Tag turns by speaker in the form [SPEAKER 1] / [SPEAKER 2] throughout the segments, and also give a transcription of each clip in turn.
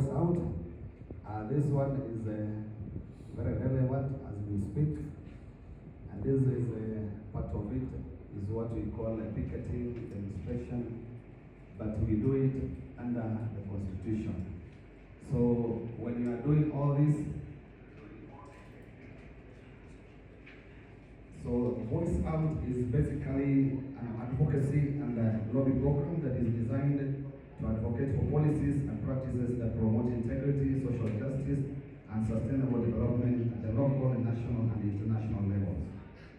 [SPEAKER 1] Voice Out. This one is very relevant as we speak, and this is part of it is what we call picketing demonstration, but we do it under the Constitution. So when you are doing all this, so Voice Out is basically an advocacy and a lobby program that is designed to advocate for policies and practices that promote integrity, social justice, and sustainable development at the local, national, and international levels.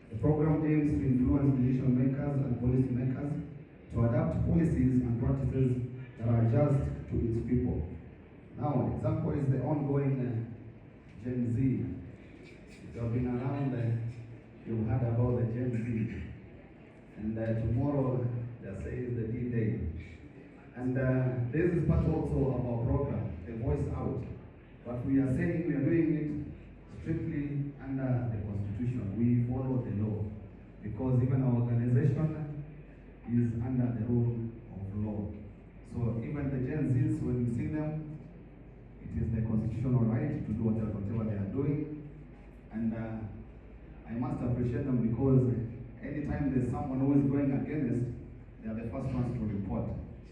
[SPEAKER 1] The program aims to influence decision makers and policy makers to adapt policies and practices that are just to its people. Now, example is the ongoing Gen Z. If you have been around, you've heard about the Gen Z. And tomorrow, they say is the D-Day. And this is part also of our program, the Voice Out. But we are saying we are doing it strictly under the Constitution. We follow the law. Because even our organization is under the rule of law. So even the Gen Zs, when you see them, it is the constitutional right to do whatever they are doing. And I must appreciate them because anytime there's someone who is going against, they are the first ones to report.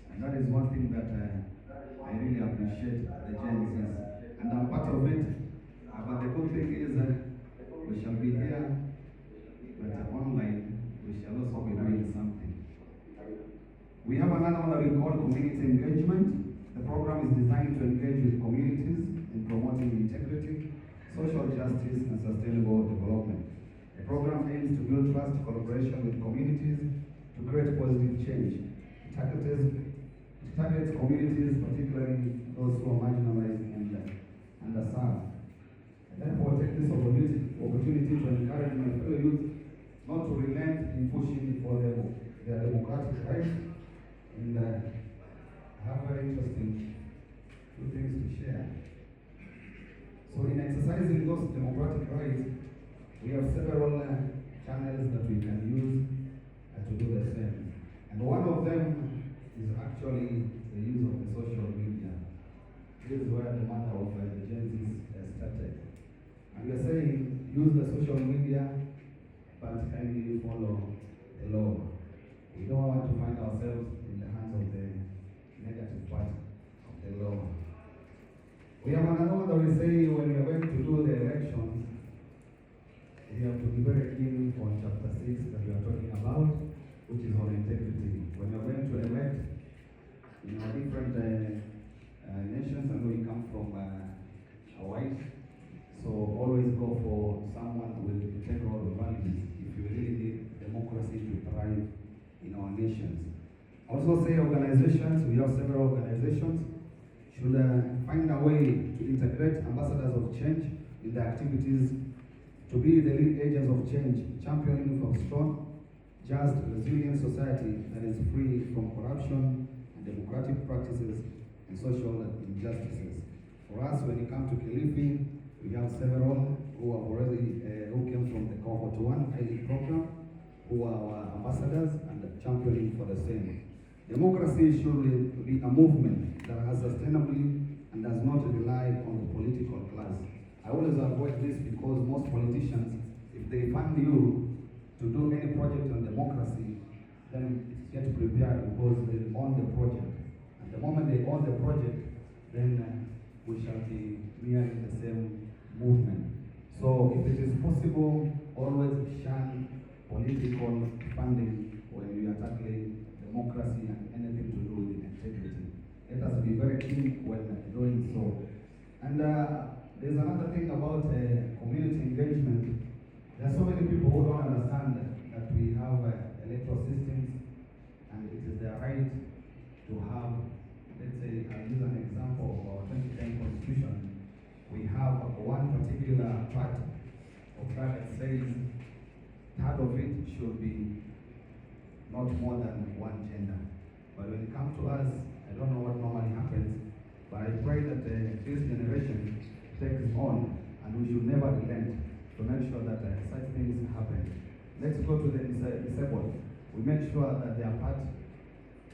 [SPEAKER 1] And that is one thing that I really appreciate the Gen Zs. And I'm part of it. But the good thing is we shall be here, but online we shall also be doing something. We have another one that we call community engagement. The program is designed to engage with communities in promoting integrity, social justice, and sustainable development. The program aims to build trust, collaboration with communities to create positive change. It targets communities, particularly those who are marginalized and underserved. And therefore, I take this opportunity to encourage my fellow youth not to relent in pushing for their democratic rights. And I have very interesting two things to share. So in exercising those democratic rights, we have several channels that we can use to do the same. And one of them is actually the use of the social media. This is where the matter of the Gen Z started. And we are saying, use the social media, but can you follow the law? We don't want to find ourselves in the hands of the negative part of the law. We have another one that we say when we are going to do the elections, we have to be very keen on chapter 6 that we are talking about, which is on integrity. When you are going to elect, different nations, I know you come from Hawaii, so always go for someone with integral values if you really need democracy to thrive in our nations. Also say organizations, we have several organizations, should find a way to integrate ambassadors of change in the activities to be the lead agents of change, championing for strong, just, resilient society that is free from corruption and democratic practices and social injustices. For us, when it comes to Kilifi, we have several who have already who came from the Cohort 1 ID program, who are our ambassadors and championing for the same. Democracy should be a movement that has sustainably and does not rely on the political class. I always avoid this because most politicians, if they fund you to do any project on democracy, then get prepared because they own the project. And the moment they own the project, then we shall be nearing the same movement. So if it is possible, always shun political funding when we are tackling democracy and anything to do with integrity. Let us be very keen when doing so. And there's another thing about community engagement. There are so many people who don't understand that we have electoral systems and it is their right to have, let's say, I'll use an example of our 2010 Constitution. We have one particular part of that says part of it should be not more than one gender. But when it comes to us, I don't know what normally happens, but I pray that this generation takes on, and we should never relent to make sure that such things happen. Let's go to the disabled. We make sure that they are part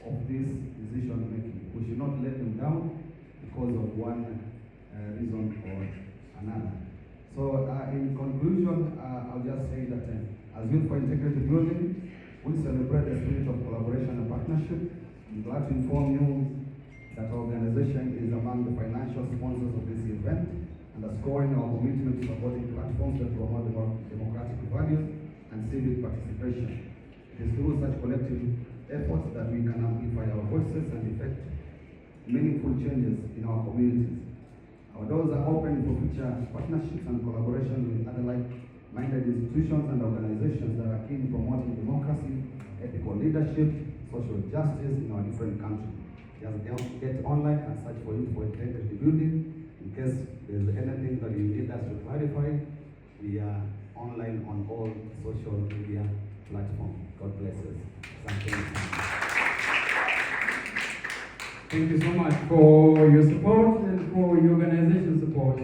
[SPEAKER 1] of this decision making. We should not let them down, because of one reason or another. So in conclusion, I'll just say that as Youth for Integrity Building, we celebrate the spirit of collaboration and partnership. I'm glad to inform you that our organization is among the financial sponsors of this event, underscoring our commitment to supporting platforms that promote democratic values and civic participation. It is through such collective efforts that we can amplify our voices and effect meaningful changes in our communities. Our doors are open for future partnerships and collaboration with other like-minded institutions and organizations that are keen in promoting democracy, ethical leadership, social justice in our different countries. Just get online and search for Youth for Integrity Building. In case there's anything that you need us to clarify, we are online on all social media platforms. God bless us. Thank you.
[SPEAKER 2] Thank you so much for your support and for your organization support.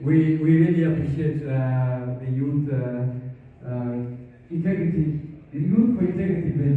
[SPEAKER 2] We really appreciate the youth integrity, the Youth for Integrity Building.